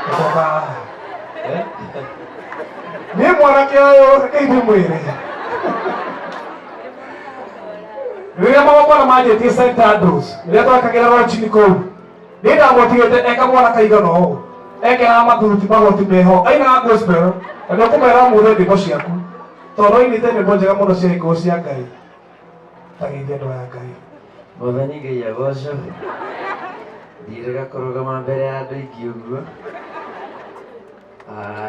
Ngoka ni mwanake ayo kaithe mwire rĩrĩa magongona manjĩtie St. Andrews rĩrĩa twakagira rwachini kũu nĩ ndamũtigĩte eka mwana kaigana ũũ ekĩraga mathuruti magoti meho ainaga gospel na nĩ ũkũmera mũthĩ ndĩmbo ciaku tondũ ainĩte nyĩmbo njega mũno cia ikuũ cia Ngai ta geithia andũ aya Ngai. Mwathani Ngai agocwo ndirĩga kũrũgama mbere ya andũ aingĩ ũguo.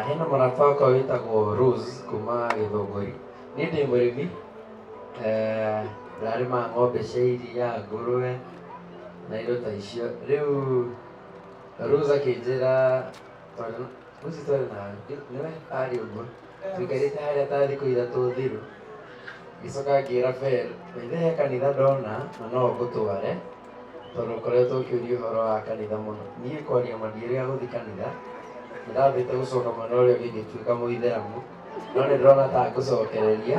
Hena mũrata wakwa wĩtagwo Rose kuma Gĩthũngũri. Niĩ ndĩ mũrĩmi ndarĩma ng'ombe cia iria, ngũrũwe na indo ta icio. Rĩu Rose akĩnjĩra Rose twarĩ na nĩwe arĩ ũguo tũikarĩte harĩa ta thikũ ithatũ thiru, ngĩcoka ngĩra Fel maithe he kanitha ndona na no ngũtware tondũ ngoretwo ũkĩũria ũhoro wa kanitha mũno. Niĩ kwaria ma ndirĩga gũthiĩ kanitha, nĩndathĩte gũcoka mwena ũrĩa ũngĩ ngĩtuĩka mũithĩramu, no nĩ ndĩrona ta ngũcokereria.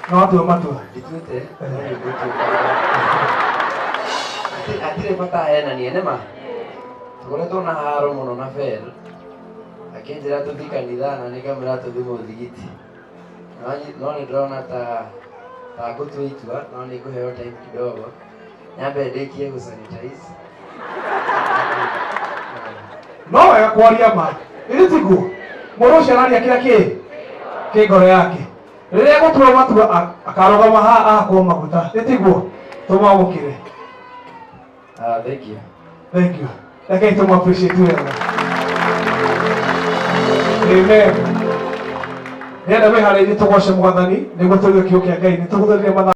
No atua matua ndituĩte no nĩ ngũtuĩka atirĩ bata henanie nĩma tũkoretwo na haro mũno na Fel akĩnjĩra tũthiĩ kanitha na nĩngamwĩra tũthiĩ mũthigiti, no nĩ ndĩrona ta ngũtua itua, no nĩ ngũheo time kidogo nyambe ndĩkie gũsanitize. No wega kwaria ma ĩrĩ tiguo mũndũ ũcio araria kĩrĩa kĩ ngoro yake rĩrĩa gũtua matua akarũgama haha kwa maguta ĩ tiguo tũmamũkĩre. Thank you. Rekei tũmũ appreciate wega. Amen. Nĩenda wĩharĩirie tũgoce Mwathani nĩguo tũrĩe kiugo kĩa Ngai nĩ tũhũthĩrire mathaa